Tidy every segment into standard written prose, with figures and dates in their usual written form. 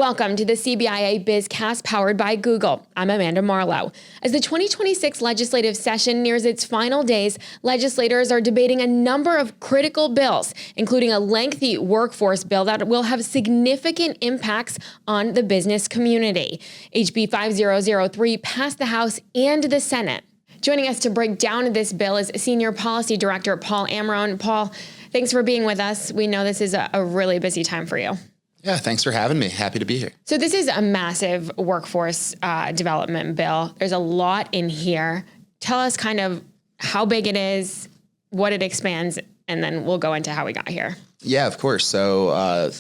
Welcome to the CBIA BizCast powered by Google. I'm Amanda Marlow. As the 2026 legislative session nears its final days, legislators are debating a number of critical bills, including a lengthy workforce bill that will have significant impacts on the business community. HB 5003 passed the House and the Senate. Joining us to break down this bill is Senior Policy Director Paul Amarone. Paul, thanks for being with us. We know this is a really busy time for you. Yeah, thanks for having me. Happy to be here. So this is a massive workforce development bill. There's a lot in here. Tell us kind of how big it is, what it expands, and then we'll go into how we got here. Yeah, of course. So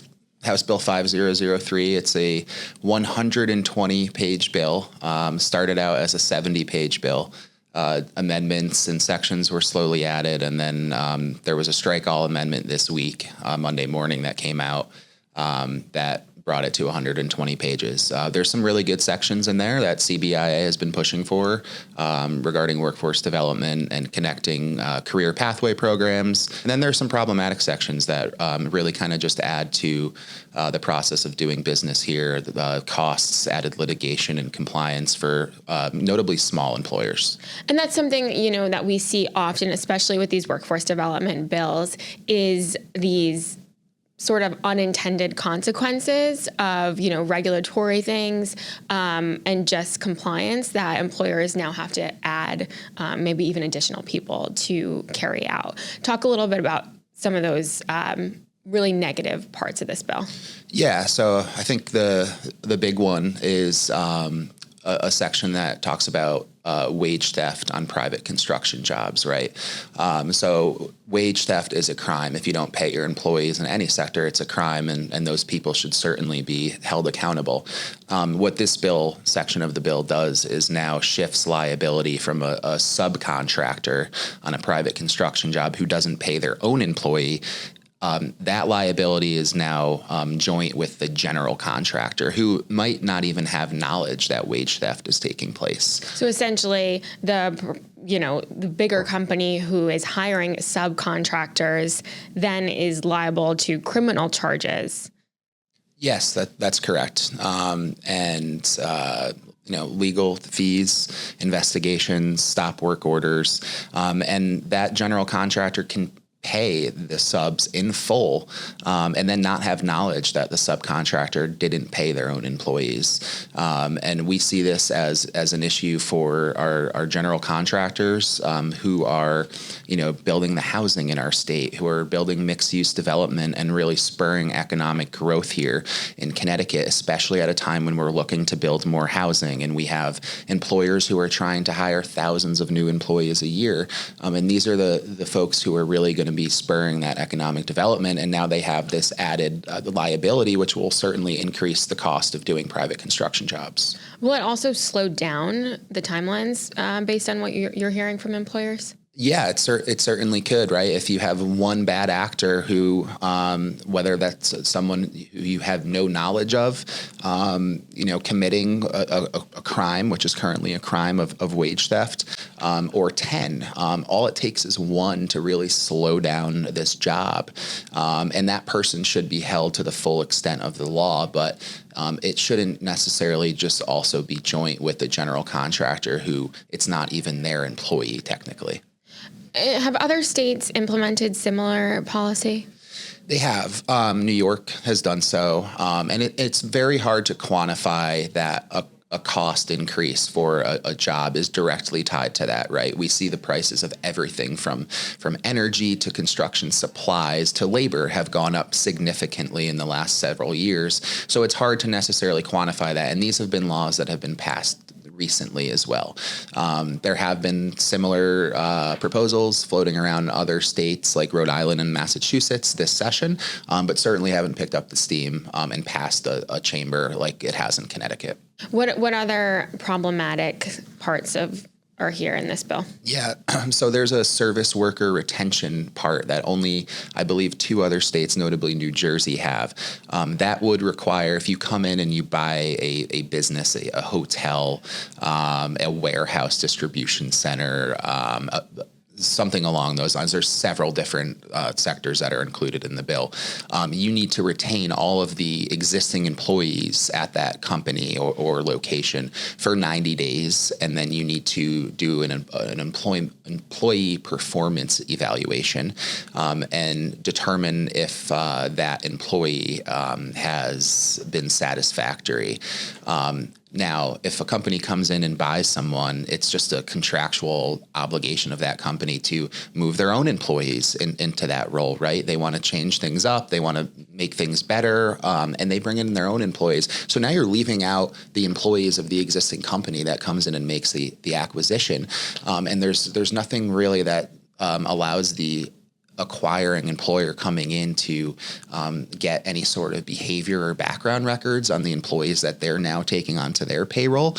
House Bill 5003, it's a 120-page bill. Started out as a 70-page bill. Amendments and sections were slowly added, and then there was a strike-all amendment this week, Monday morning, that came out. That brought it to 120 pages. There's some really good sections in there that CBIA has been pushing for regarding workforce development and connecting career pathway programs. And then there's some problematic sections that really kind of just add to the process of doing business here, the costs, added litigation and compliance for notably small employers. And that's something, that we see often, especially with these workforce development bills, is these sort of unintended consequences of, regulatory things and just compliance that employers now have to add maybe even additional people to carry out. Talk a little bit about some of those really negative parts of this bill. Yeah, so I think the big one is a section that talks about wage theft on private construction jobs, right? So wage theft is a crime. If you don't pay your employees in any sector, it's a crime, and those people should certainly be held accountable. What this section of the bill does is now shifts liability from a subcontractor on a private construction job who doesn't pay their own employee. That liability is now joint with the general contractor, who might not even have knowledge that wage theft is taking place. So essentially, the bigger company who is hiring subcontractors then is liable to criminal charges. Yes, that's correct. Legal fees, investigations, stop work orders, and that general contractor can pay the subs in full and then not have knowledge that the subcontractor didn't pay their own employees. And we see this as an issue for our general contractors who are, building the housing in our state, who are building mixed-use development and really spurring economic growth here in Connecticut, especially at a time when we're looking to build more housing. And we have employers who are trying to hire thousands of new employees a year. And these are the folks who are really going to be spurring that economic development, and now they have this added liability, which will certainly increase the cost of doing private construction jobs. Will it also slow down the timelines based on what you're hearing from employers? Yeah, it certainly could, right? If you have one bad actor who, whether that's someone who you have no knowledge of, committing a crime, which is currently a crime of wage theft, or 10, all it takes is one to really slow down this job. And that person should be held to the full extent of the law, but it shouldn't necessarily just also be joint with the general contractor who it's not even their employee technically. Have other states implemented similar policy? They have. New York has done so. And it's very hard to quantify that a cost increase for a job is directly tied to that, right? We see the prices of everything from energy to construction supplies to labor have gone up significantly in the last several years. So it's hard to necessarily quantify that. And these have been laws that have been passed recently as well. There have been similar proposals floating around in other states like Rhode Island and Massachusetts this session, but certainly haven't picked up the steam and passed a chamber like it has in Connecticut. What other problematic parts are here in this bill? Yeah, so there's a service worker retention part that only, I believe, 2 other states, notably New Jersey, have. That would require, if you come in and you buy a business, a hotel, a warehouse distribution center, something along those lines. There's several different sectors that are included in the bill. You need to retain all of the existing employees at that company or location for 90 days, and then you need to do an employee performance evaluation and determine if that employee has been satisfactory. Now, if a company comes in and buys someone, it's just a contractual obligation of that company to move their own employees into that role, right? They want to change things up. They want to make things better, and they bring in their own employees. So now you're leaving out the employees of the existing company that comes in and makes the acquisition. And there's nothing really that allows the acquiring employer coming in to get any sort of behavior or background records on the employees that they're now taking onto their payroll.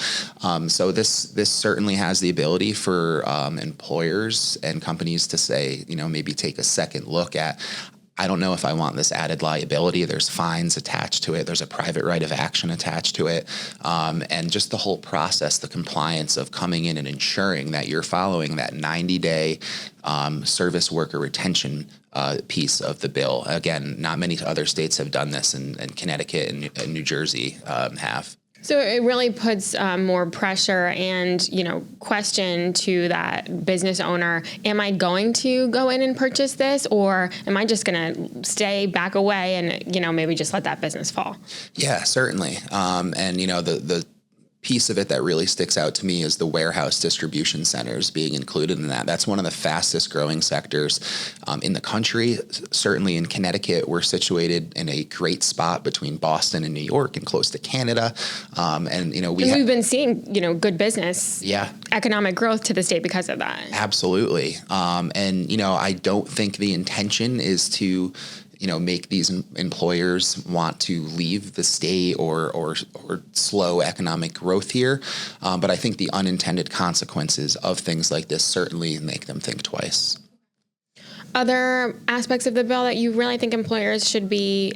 So this certainly has the ability for employers and companies to say, maybe take a second look at, I don't know if I want this added liability. There's fines attached to it. There's a private right of action attached to it. And just the whole process, the compliance of coming in and ensuring that you're following that 90-day service worker retention piece of the bill. Again, not many other states have done this, and Connecticut and New Jersey have. So it really puts more pressure and, question to that business owner. Am I going to go in and purchase this, or am I just going to stay back away and, maybe just let that business fall? Yeah, certainly. And, the piece of it that really sticks out to me is the warehouse distribution centers being included in that. That's one of the fastest growing sectors in the country. Certainly in Connecticut, we're situated in a great spot between Boston and New York and close to Canada. We've been seeing, good business, economic growth to the state because of that. Absolutely. I don't think the intention is to make these employers want to leave the state or slow economic growth here. But I think the unintended consequences of things like this certainly make them think twice. Other aspects of the bill that you really think employers should know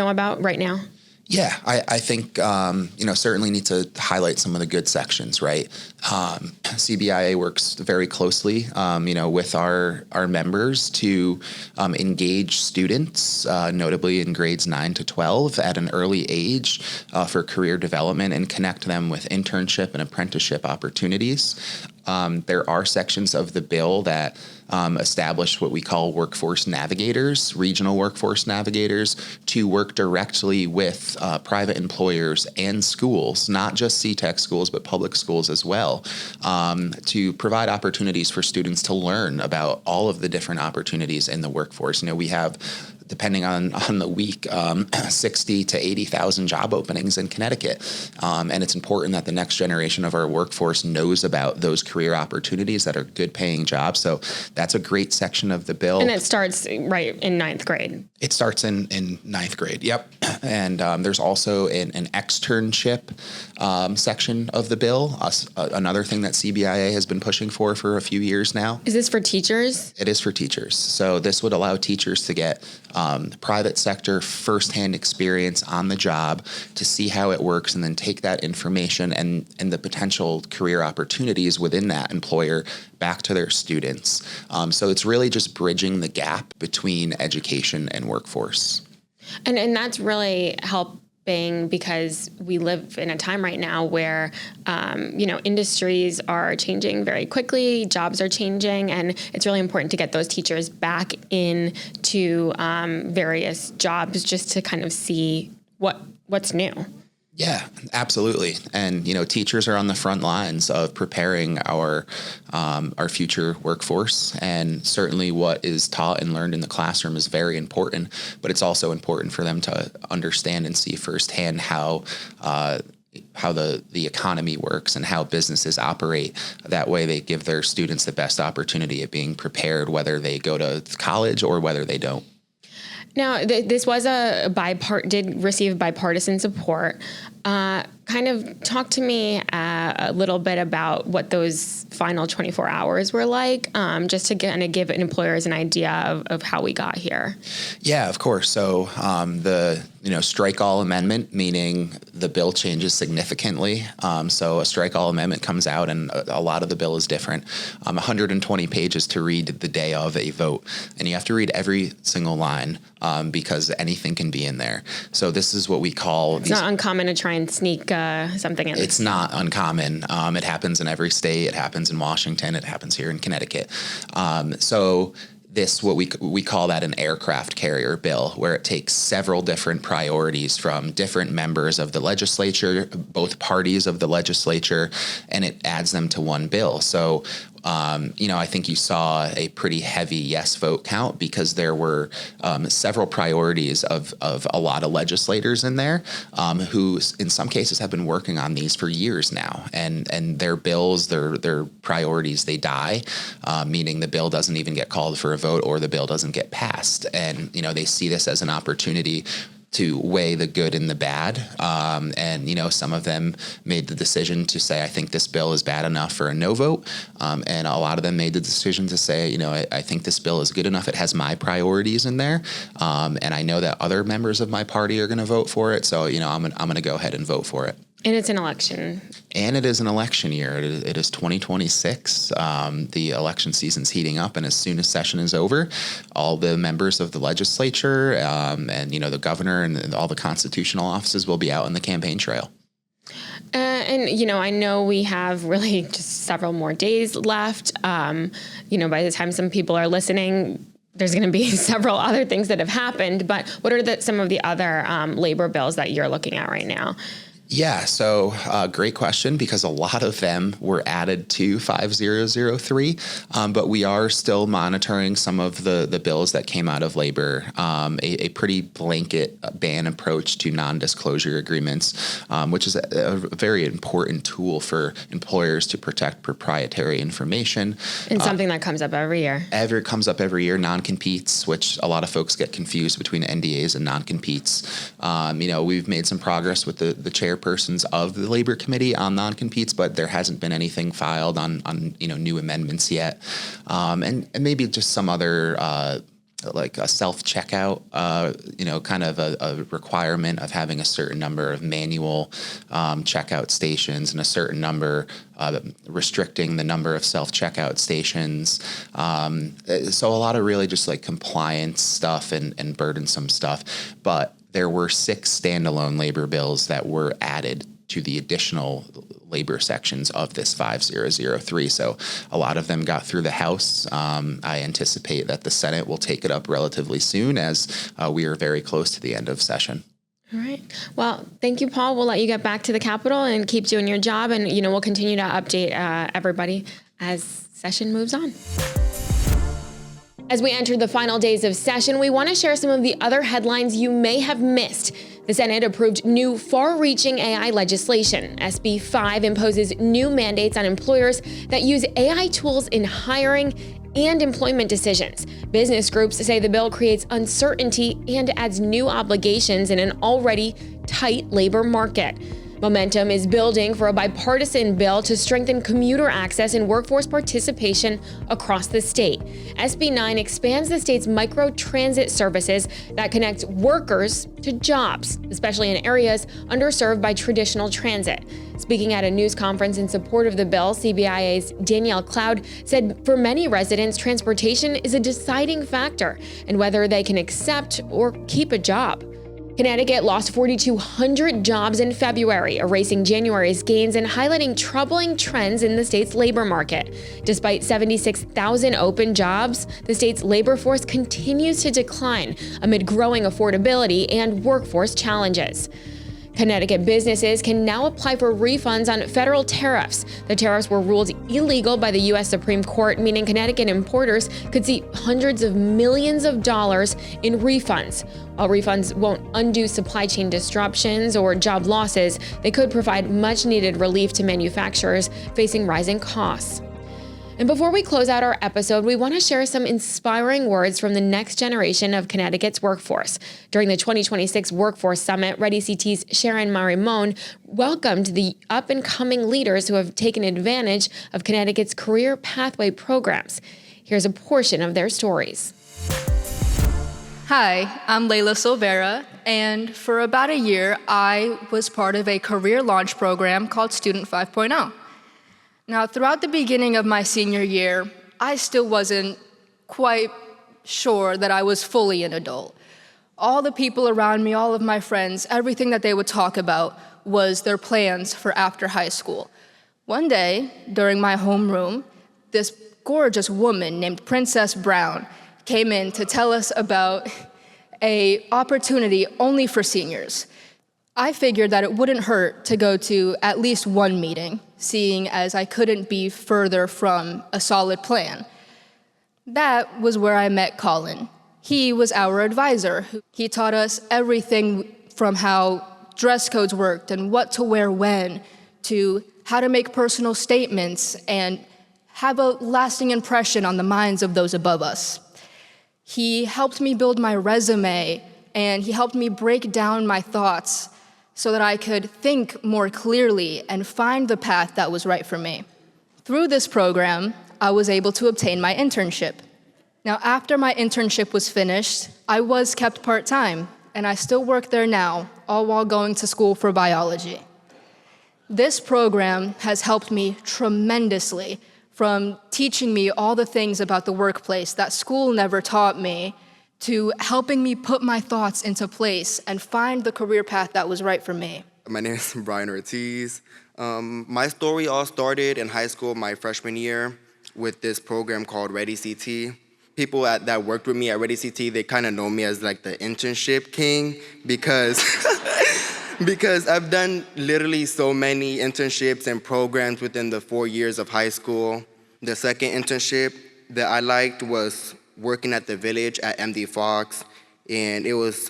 about right now? Yeah, I think, certainly need to highlight some of the good sections, right? CBIA works very closely, with our members to engage students, notably in grades 9 to 12 at an early age for career development and connect them with internship and apprenticeship opportunities. There are sections of the bill that establish what we call workforce navigators, regional workforce navigators, to work directly with private employers and schools, not just CTEC schools, but public schools as well, to provide opportunities for students to learn about all of the different opportunities in the workforce. We have, depending on the week, 60 to 80,000 job openings in Connecticut. And it's important that the next generation of our workforce knows about those career opportunities that are good paying jobs. So that's a great section of the bill. And it starts right in ninth grade. It starts in ninth grade. Yep. And there's also an externship section of the bill, another thing that CBIA has been pushing for a few years now. Is this for teachers? It is for teachers. So this would allow teachers to get private sector firsthand experience on the job to see how it works, and then take that information and the potential career opportunities within that employer back to their students. So it's really just bridging the gap between education and workforce. And that's really helping because we live in a time right now where, industries are changing very quickly, jobs are changing, and it's really important to get those teachers back into various jobs just to kind of see what's new. Yeah, absolutely. And, teachers are on the front lines of preparing our future workforce. And certainly what is taught and learned in the classroom is very important, but it's also important for them to understand and see firsthand how the economy works and how businesses operate. That way they give their students the best opportunity at being prepared, whether they go to college or whether they don't. Now, this was did receive bipartisan support. kind of talk to me a little bit about what those final 24 hours were like, just to kind of give employers an idea of how we got here. Yeah, of course. So the strike all amendment, meaning the bill changes significantly. So a strike all amendment comes out, and a lot of the bill is different. 120 pages to read the day of a vote, and you have to read every single line because anything can be in there. So this is what we call. It's not uncommon to try and sneak something in. It's not uncommon. It happens in every state. It happens in Washington. It happens here in Connecticut. So this, what we call that an aircraft carrier bill, where it takes several different priorities from different members of the legislature, both parties of the legislature, and it adds them to one bill. So I think you saw a pretty heavy yes vote count because there were several priorities of a lot of legislators in there who in some cases have been working on these for years now, and their bills, their priorities, they die, meaning the bill doesn't even get called for a vote or the bill doesn't get passed. And they see this as an opportunity to weigh the good and the bad. Some of them made the decision to say, I think this bill is bad enough for a no vote. And a lot of them made the decision to say, I think this bill is good enough. It has my priorities in there. And I know that other members of my party are going to vote for it. So, I'm going to go ahead and vote for it. And it's an election. And it is an election year. It is 2026. The election season's heating up, and as soon as session is over, all the members of the legislature and the governor and all the constitutional offices will be out on the campaign trail. I know we have really just several more days left. By the time some people are listening, there's going to be several other things that have happened. But what are some of the other labor bills that you're looking at right now? Yeah, so great question, because a lot of them were added to 5003, but we are still monitoring some of the bills that came out of labor, a pretty blanket ban approach to non-disclosure agreements, which is a very important tool for employers to protect proprietary information. And something that comes up every year. Comes up every year, non-competes, which a lot of folks get confused between NDAs and non-competes. We've made some progress with the chairpersons of the Labor Committee on non-competes, but there hasn't been anything filed on new amendments yet. And maybe just some other like a self-checkout, kind of a requirement of having a certain number of manual checkout stations and a certain number, restricting the number of self-checkout stations. So a lot of really just like compliance stuff and burdensome stuff. But there were 6 standalone labor bills that were added to the additional labor sections of this 5003. So a lot of them got through the House. I anticipate that the Senate will take it up relatively soon, as we are very close to the end of session. All right. Well, thank you, Paul. We'll let you get back to the Capitol and keep doing your job. And, we'll continue to update everybody as session moves on. As we enter the final days of session, we want to share some of the other headlines you may have missed. The Senate approved new far-reaching AI legislation. SB 5 imposes new mandates on employers that use AI tools in hiring and employment decisions. Business groups say the bill creates uncertainty and adds new obligations in an already tight labor market. Momentum is building for a bipartisan bill to strengthen commuter access and workforce participation across the state. SB 9 expands the state's micro-transit services that connect workers to jobs, especially in areas underserved by traditional transit. Speaking at a news conference in support of the bill, CBIA's Danielle Cloud said for many residents, transportation is a deciding factor in whether they can accept or keep a job. Connecticut lost 4,200 jobs in February, erasing January's gains and highlighting troubling trends in the state's labor market. Despite 76,000 open jobs, the state's labor force continues to decline amid growing affordability and workforce challenges. Connecticut businesses can now apply for refunds on federal tariffs. The tariffs were ruled illegal by the U.S. Supreme Court, meaning Connecticut importers could see hundreds of millions of dollars in refunds. While refunds won't undo supply chain disruptions or job losses, they could provide much-needed relief to manufacturers facing rising costs. And before we close out our episode, we want to share some inspiring words from the next generation of Connecticut's workforce. During the 2026 Workforce Summit, ReadyCT's Sharon Marimone welcomed the up-and-coming leaders who have taken advantage of Connecticut's career pathway programs. Here's a portion of their stories. Hi, I'm Layla Silvera, and for about a year, I was part of a career launch program called Student 5.0. Now, throughout the beginning of my senior year, I still wasn't quite sure that I was fully an adult. All the people around me, all of my friends, everything that they would talk about was their plans for after high school. One day, during my homeroom, this gorgeous woman named Princess Brown came in to tell us about an opportunity only for seniors. I figured that it wouldn't hurt to go to at least one meeting, seeing as I couldn't be further from a solid plan. That was where I met Colin. He was our advisor. He taught us everything from how dress codes worked and what to wear when, to how to make personal statements and have a lasting impression on the minds of those above us. He helped me build my resume, and he helped me break down my thoughts so that I could think more clearly and find the path that was right for me. Through this program, I was able to obtain my internship. Now, after my internship was finished, I was kept part-time, and I still work there now, all while going to school for biology. This program has helped me tremendously, from teaching me all the things about the workplace that school never taught me, to helping me put my thoughts into place and find the career path that was right for me. My name is Brian Ortiz. My story all started in high school, my freshman year, with this program called ReadyCT. People that worked with me at ReadyCT, they kind of know me as like the internship king because I've done literally so many internships and programs within the 4 years of high school. The second internship that I liked was working at the Village at MD Fox, and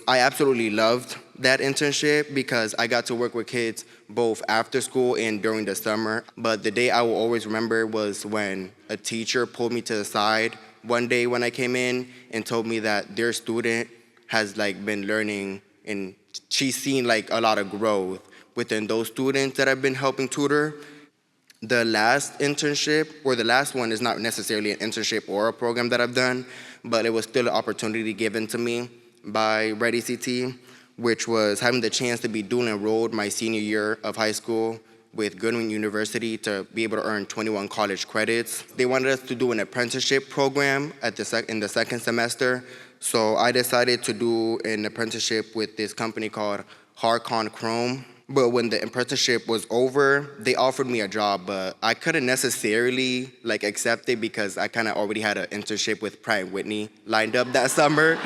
I absolutely loved that internship because I got to work with kids both after school and during the summer. But the day I will always remember was when a teacher pulled me to the side one day when I came in and told me that their student has been learning, and she's seen a lot of growth within those students that I've been helping tutor. The last internship, or the last one, is not necessarily an internship or a program that I've done, but it was still an opportunity given to me by ReadyCT, which was having the chance to be dual enrolled my senior year of high school with Goodwin University to be able to earn 21 college credits. They wanted us to do an apprenticeship program in the second semester, so I decided to do an apprenticeship with this company called Harcon Chrome. But when the apprenticeship was over, they offered me a job, but I couldn't necessarily accept it because I kind of already had an internship with Pratt & Whitney lined up that summer.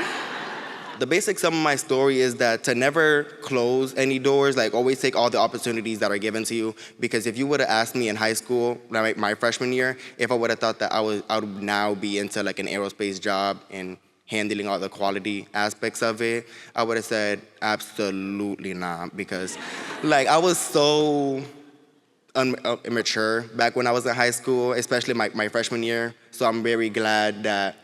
The basic sum of my story is that to never close any doors, always take all the opportunities that are given to you. Because if you would have asked me in high school, my freshman year, if I would have thought that I would now be into an aerospace job and handling all the quality aspects of it, I would have said absolutely not, because I was so immature back when I was in high school, especially my freshman year. So I'm very glad that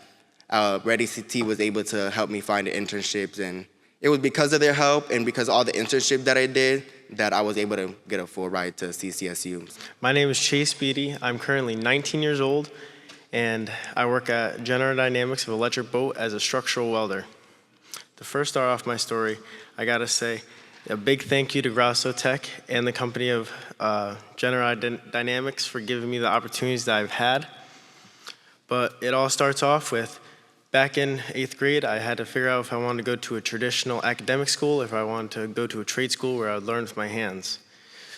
ReadyCT was able to help me find the internships, and it was because of their help and because of all the internship that I did that I was able to get a full ride to CCSU. My name is Chase Beatty. I'm currently 19 years old, and I work at General Dynamics of Electric Boat as a structural welder. To first start off my story, I gotta say a big thank you to Grasso Tech and the company of General Dynamics for giving me the opportunities that I've had. But it all starts off with, back in 8th grade, I had to figure out if I wanted to go to a traditional academic school, if I wanted to go to a trade school where I would learn with my hands.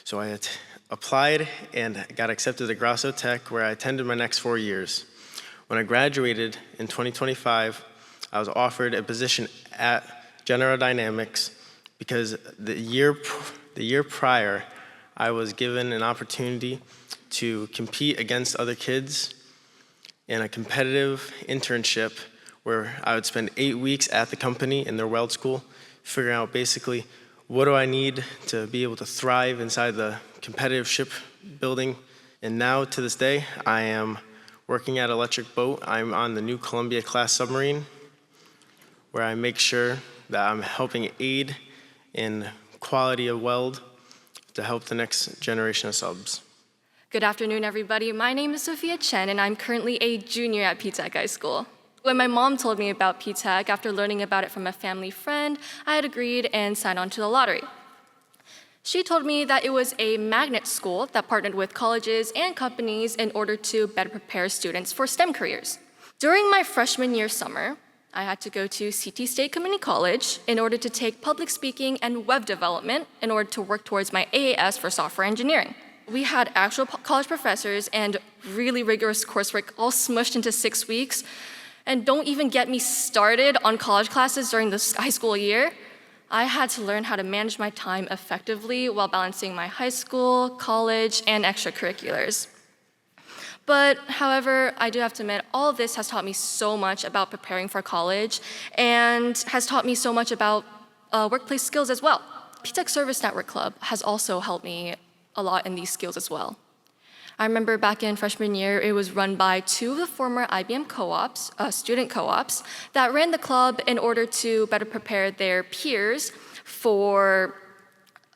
So I had applied and got accepted at Grasso Tech, where I attended my next 4 years. When I graduated in 2025, I was offered a position at General Dynamics because the year prior, I was given an opportunity to compete against other kids in a competitive internship where I would spend 8 weeks at the company in their weld school, figuring out basically what do I need to be able to thrive inside the competitive shipbuilding. And now, to this day, I am Working at Electric Boat, I'm on the new Columbia-class submarine, where I make sure that I'm helping aid in quality of weld to help the next generation of subs. Good afternoon, everybody. My name is Sophia Chen, and I'm currently a junior at P-Tech High School. When my mom told me about P-Tech, after learning about it from a family friend, I had agreed and signed on to the lottery. She told me that it was a magnet school that partnered with colleges and companies in order to better prepare students for STEM careers. During my freshman year summer, I had to go to CT State Community College in order to take public speaking and web development in order to work towards my AAS for software engineering. We had actual college professors and really rigorous coursework all smushed into 6 weeks. And don't even get me started on college classes during the high school year. I had to learn how to manage my time effectively while balancing my high school, college, and extracurriculars. But however, I do have to admit, all of this has taught me so much about preparing for college and has taught me so much about workplace skills as well. P-Tech Service Network Club has also helped me a lot in these skills as well. I remember back in freshman year, it was run by 2 of the former IBM co-ops, student co-ops, that ran the club in order to better prepare their peers for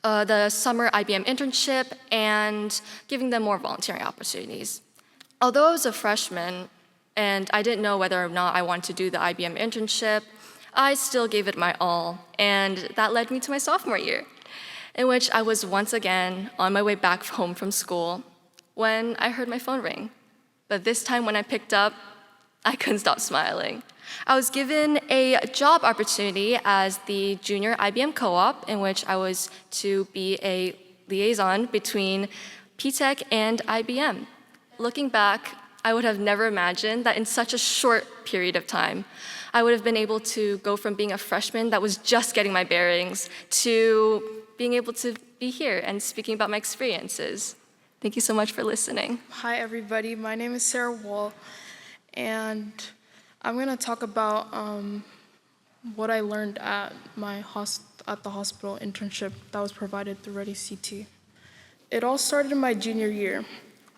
the summer IBM internship and giving them more volunteering opportunities. Although I was a freshman and I didn't know whether or not I wanted to do the IBM internship, I still gave it my all, and that led me to my sophomore year, in which I was once again on my way back home from school when I heard my phone ring. But this time when I picked up, I couldn't stop smiling. I was given a job opportunity as the junior IBM co-op, in which I was to be a liaison between P-Tech and IBM. Looking back, I would have never imagined that in such a short period of time, I would have been able to go from being a freshman that was just getting my bearings to being able to be here and speaking about my experiences. Thank you so much for listening. Hi, everybody. My name is Sarah Wall, and I'm going to talk about what I learned at the hospital internship that was provided through Ready CT. It all started in my junior year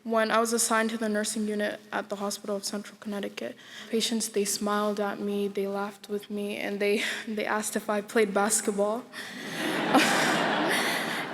when I was assigned to the nursing unit at the Hospital of Central Connecticut. Patients, they smiled at me, they laughed with me, and they asked if I played basketball.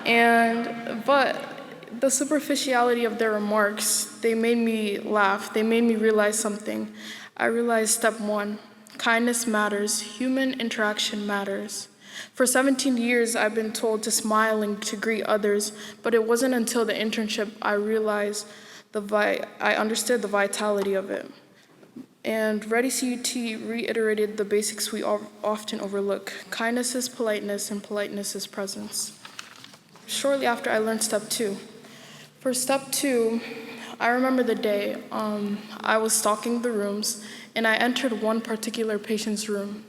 But the superficiality of their remarks, they made me laugh. They made me realize something. I realized step 1, kindness matters. Human interaction matters. For 17 years, I've been told to smile and to greet others, but it wasn't until the internship I realized I understood the vitality of it. And Ready CUT reiterated the basics we often overlook. Kindness is politeness, and politeness is presence. Shortly after, I learned step 2. For step 2, I remember the day I was stalking the rooms, and I entered one particular patient's room.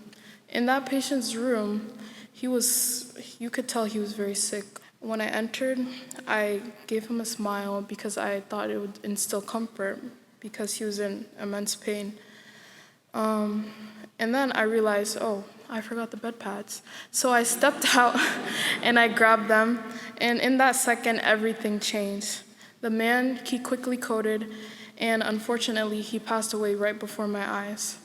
In that patient's room, you could tell he was very sick. When I entered, I gave him a smile because I thought it would instill comfort because he was in immense pain. And then I realized, I forgot the bed pads. So I stepped out and I grabbed them, and in that second, everything changed. The man, he quickly coded, and unfortunately, he passed away right before my eyes.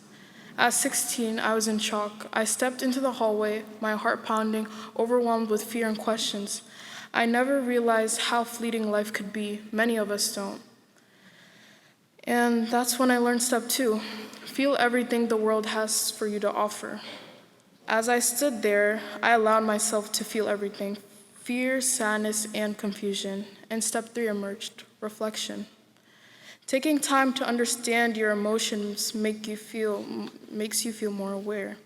At 16, I was in shock. I stepped into the hallway, my heart pounding, overwhelmed with fear and questions. I never realized how fleeting life could be. Many of us don't. And that's when I learned step 2. Feel everything the world has for you to offer. As I stood there, I allowed myself to feel everything, fear, sadness, and confusion. And step 3 emerged, reflection. Taking time to understand your emotions makes you feel more aware.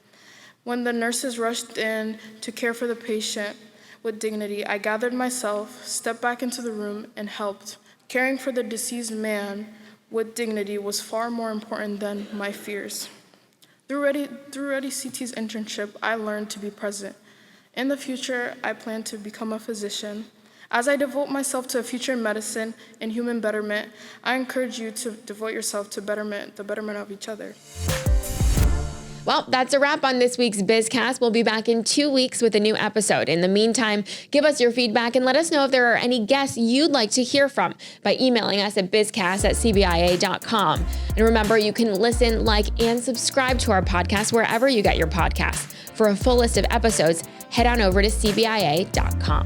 When the nurses rushed in to care for the patient with dignity, I gathered myself, stepped back into the room, and helped. Caring for the deceased man with dignity was far more important than my fears. Through Ready CT's internship, I learned to be present. In the future, I plan to become a physician. As I devote myself to a future in medicine and human betterment, I encourage you to devote yourself to the betterment of each other. Well, that's a wrap on this week's BizCast. We'll be back in 2 weeks with a new episode. In the meantime, give us your feedback and let us know if there are any guests you'd like to hear from by emailing us at bizcast@cbia.com. And remember, you can listen, like, and subscribe to our podcast wherever you get your podcasts. For a full list of episodes, head on over to cbia.com.